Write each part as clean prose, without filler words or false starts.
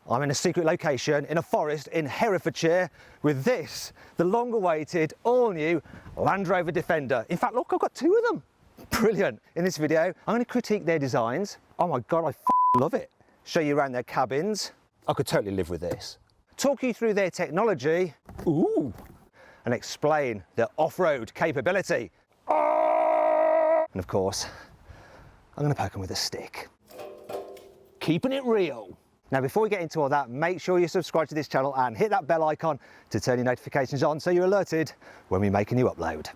I'm in a secret location in a forest in Herefordshire with this, the long-awaited, all-new Land Rover Defender. In fact, look, I've got two of them. Brilliant. In this video, I'm going to critique their designs. Oh my God, I love it. Show you around their cabins. I could totally live with this. Talk you through their technology. Ooh. And explain their off-road capability. And of course, I'm going to poke them with a stick. Keeping it real. Now, before we get into all that, make sure you subscribe to this channel and hit that bell icon to turn your notifications on so you're alerted when we make a new upload.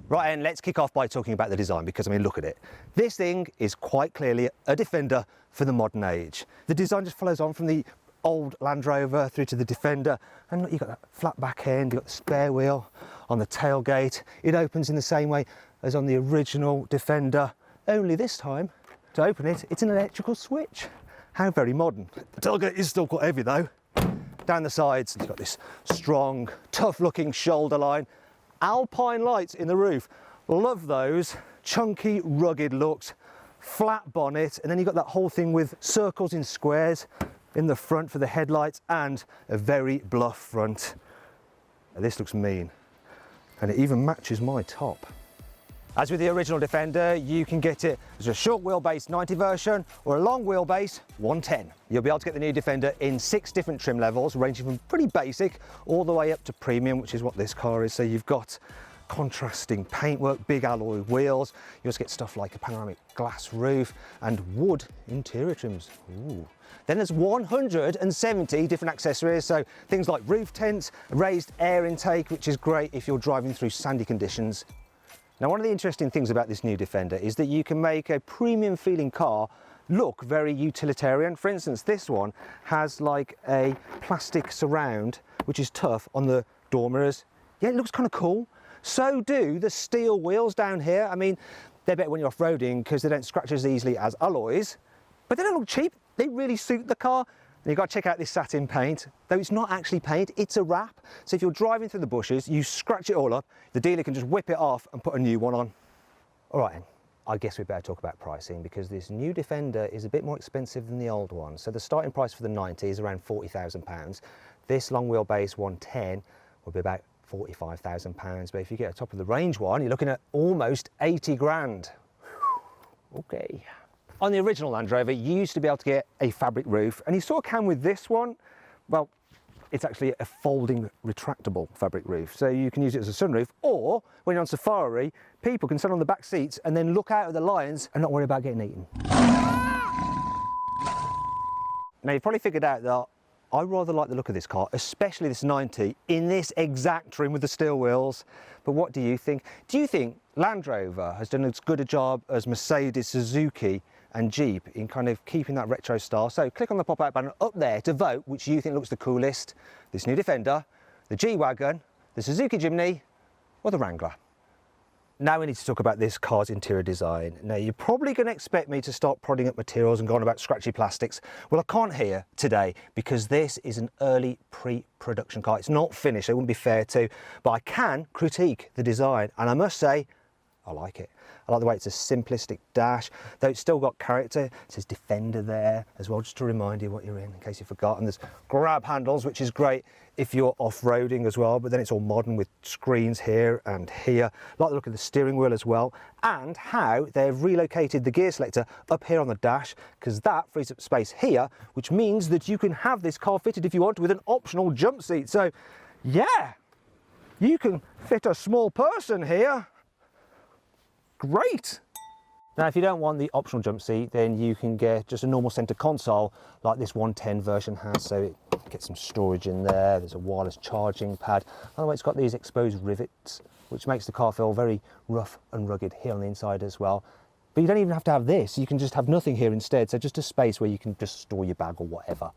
Right, and let's kick off by talking about the design because, I mean, look at it. This thing is quite clearly a Defender for the modern age. The design just follows on from the old Land Rover through to the Defender. And look, you've got that flat back end, you've got the spare wheel on the tailgate. It opens in the same way as on the original Defender, only this time, to open it, it's an electrical switch. How very modern. The tailgate is still quite heavy though. Down the sides, you've got this strong, tough-looking shoulder line. Alpine lights in the roof. Love those. Chunky, rugged looks. Flat bonnet, and then you've got that whole thing with circles in squares in the front for the headlights and a very bluff front. Now, this looks mean, and it even matches my top. As with the original Defender, you can get it as a short wheelbase 90 version or a long wheelbase 110. You'll be able to get the new Defender in 6 different trim levels, ranging from pretty basic all the way up to premium, which is what this car is. So you've got contrasting paintwork, big alloy wheels. You also get stuff like a panoramic glass roof and wood interior trims. Ooh. Then there's 170 different accessories, so things like roof tents, raised air intake, which is great if you're driving through sandy conditions. Now, one of the interesting things about this new Defender is that you can make a premium feeling car look very utilitarian. For instance, this one has like a plastic surround, which is tough, on the door mirrors. Yeah, it looks kind of cool. So do the steel wheels down here. I mean, they're better when you're off-roading because they don't scratch as easily as alloys, but they don't look cheap. They really suit the car. And you've got to check out this satin paint, though it's not actually paint, it's a wrap. So if you're driving through the bushes, you scratch it all up, the dealer can just whip it off and put a new one on. All right, I guess we better talk about pricing because this new Defender is a bit more expensive than the old one. So the starting price for the 90 is around £40,000. This long wheelbase 110 will be about £45,000. But if you get a top of the range one, you're looking at almost 80 grand. Okay. On the original Land Rover, you used to be able to get a fabric roof, and you sort of can with this one. Well, it's actually a folding retractable fabric roof, so you can use it as a sunroof, or when you're on safari, people can sit on the back seats and then look out at the lions and not worry about getting eaten. Now, you've probably figured out that I rather like the look of this car, especially this 90, in this exact trim with the steel wheels. But what do you think? Do you think Land Rover has done as good a job as Mercedes, Suzuki and Jeep in kind of keeping that retro style? So click on the pop-out button up there to vote which you think looks the coolest. This new Defender, the G-Wagon, the Suzuki Jimny or the Wrangler. Now we need to talk about this car's interior design. Now, you're probably going to expect me to start prodding up materials and going about scratchy plastics. Well, I can't here today because this is an early pre-production car. It's not finished, it wouldn't be fair to, but I can critique the design, and I must say, I like it. I like the way it's a simplistic dash, though it's still got character. It says Defender there as well, just to remind you what you're in case you've forgotten. There's grab handles, which is great if you're off-roading as well, but then it's all modern with screens here and here. I like the look of the steering wheel as well, and how they've relocated the gear selector up here on the dash, because that frees up space here, which means that you can have this car fitted if you want with an optional jump seat. So yeah, you can fit a small person here. Great! Now, if you don't want the optional jump seat, then you can get just a normal centre console like this 110 version has. So it gets some storage in there. There's a wireless charging pad. By the way, it's got these exposed rivets, which makes the car feel very rough and rugged here on the inside as well. But you don't even have to have this. You can just have nothing here instead. So just a space where you can just store your bag or whatever.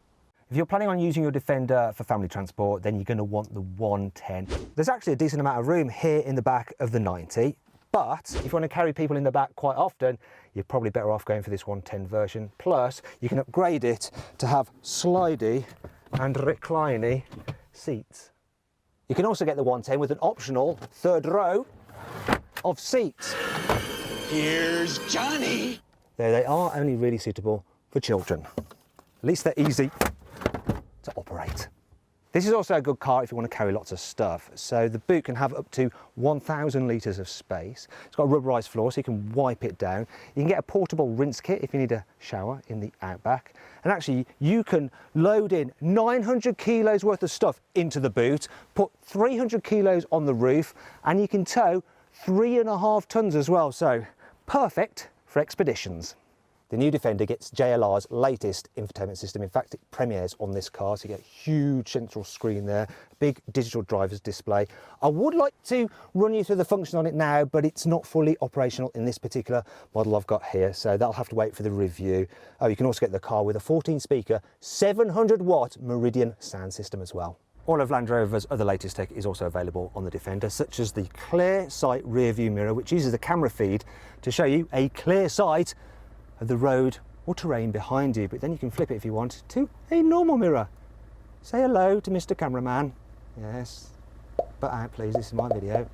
If you're planning on using your Defender for family transport, then you're going to want the 110. There's actually a decent amount of room here in the back of the 90. But if you want to carry people in the back quite often, you're probably better off going for this 110 version. Plus, you can upgrade it to have slidey and recliny seats. You can also get the 110 with an optional third row of seats. Here's Johnny. Though they are only really suitable for for children. At least they're easy to operate. This is also a good car if you want to carry lots of stuff. So the boot can have up to 1,000 litres of space. It's got a rubberised floor so you can wipe it down. You can get a portable rinse kit if you need a shower in the outback. And actually you can load in 900 kilos worth of stuff into the boot, put 300 kilos on the roof, and you can tow 3.5 tonnes as well. So perfect for expeditions. The new Defender gets JLR's latest infotainment system. In fact, it premieres on this car, so you get a huge central screen there, big digital driver's display. I would like to run you through the function on it now, but it's not fully operational in this particular model I've got here, so that'll have to wait for the review. Oh, you can also get the car with a 14-speaker, 700-watt Meridian sound system as well. All of Land Rover's other latest tech is also available on the Defender, such as the clear sight rear view mirror, which uses a camera feed to show you a clear sight of the road or terrain behind you, but then you can flip it if you want to a normal mirror. Say hello to Mr. Cameraman. Yes, butt out please, this is my video.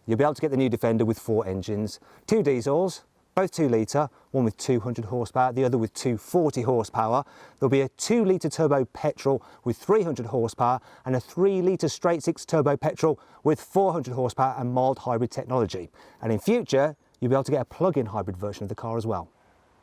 You'll be able to get the new Defender with 4 engines, 2 diesels, both 2 litre, one with 200 horsepower, the other with 240 horsepower. There'll be a 2 litre turbo petrol with 300 horsepower and a 3 litre straight 6 turbo petrol with 400 horsepower and mild hybrid technology. And in future, you'll be able to get a plug-in hybrid version of the car as well.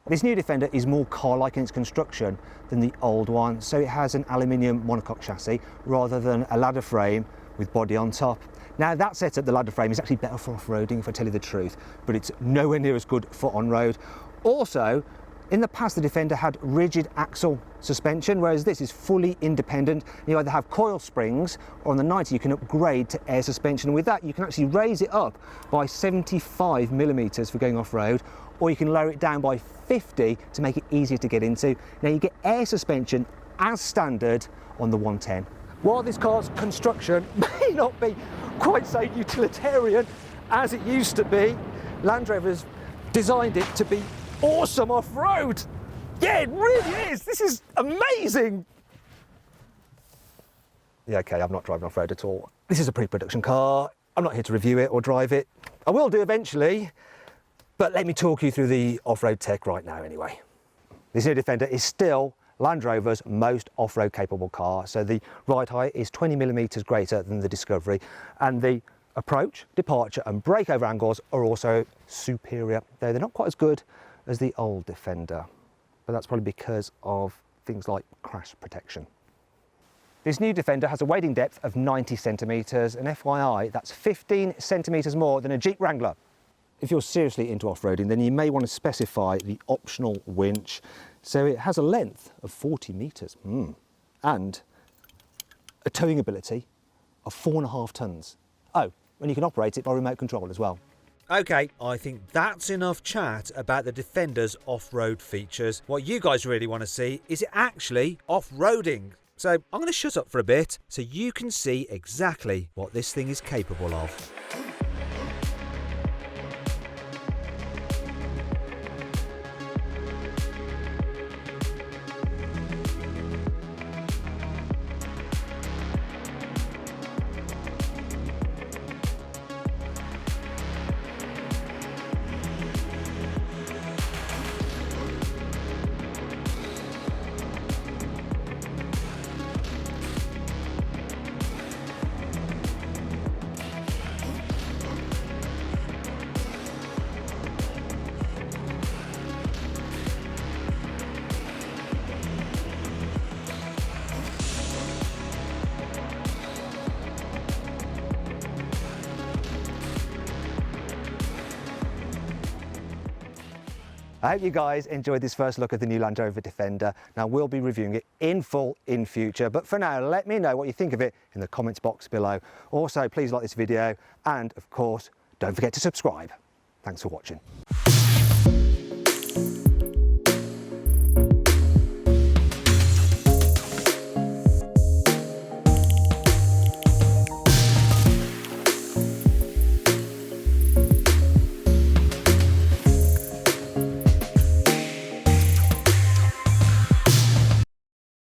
This new Defender is more car-like in its construction than the old one, so it has an aluminium monocoque chassis rather than a ladder frame with body on top. Now that setup, the ladder frame, is actually better for off-roading if I tell you the truth, but it's nowhere near as good for on-road. Also, in the past the Defender had rigid axle suspension, whereas this is fully independent. You either have coil springs, or on the 90 you can upgrade to air suspension, and with that you can actually raise it up by 75 millimetres for going off-road, or you can lower it down by 50 to make it easier to get into. Now you get air suspension as standard on the 110. While this car's construction may not be quite so utilitarian as it used to be, Land Rover's designed it to be awesome off-road. Yeah, it really is. This is amazing. Yeah, okay, I'm not driving off-road at all. This is a pre-production car. I'm not here to review it or drive it. I will do eventually, but let me talk you through the off-road tech right now anyway. This new Defender is still Land Rover's most off-road capable car. So the ride height is 20 millimetres greater than the Discovery, and the approach, departure and breakover angles are also superior, though they're not quite as good as the old Defender, but that's probably because of things like crash protection. This new Defender has a wading depth of 90 centimetres, and FYI, that's 15 centimetres more than a Jeep Wrangler. If you're seriously into off-roading, then you may want to specify the optional winch. So it has a length of 40 metres and a towing ability of 4.5 tonnes. Oh, and you can operate it by remote control as well. Okay, I think that's enough chat about the Defender's off-road features. What you guys really want to see is it actually off-roading. So I'm going to shut up for a bit so you can see exactly what this thing is capable of. I hope you guys enjoyed this first look at the new Land Rover Defender. Now we'll be reviewing it in full in future, but for now let me know what you think of it in the comments box below. Also please like this video, and of course don't forget to subscribe. Thanks for watching.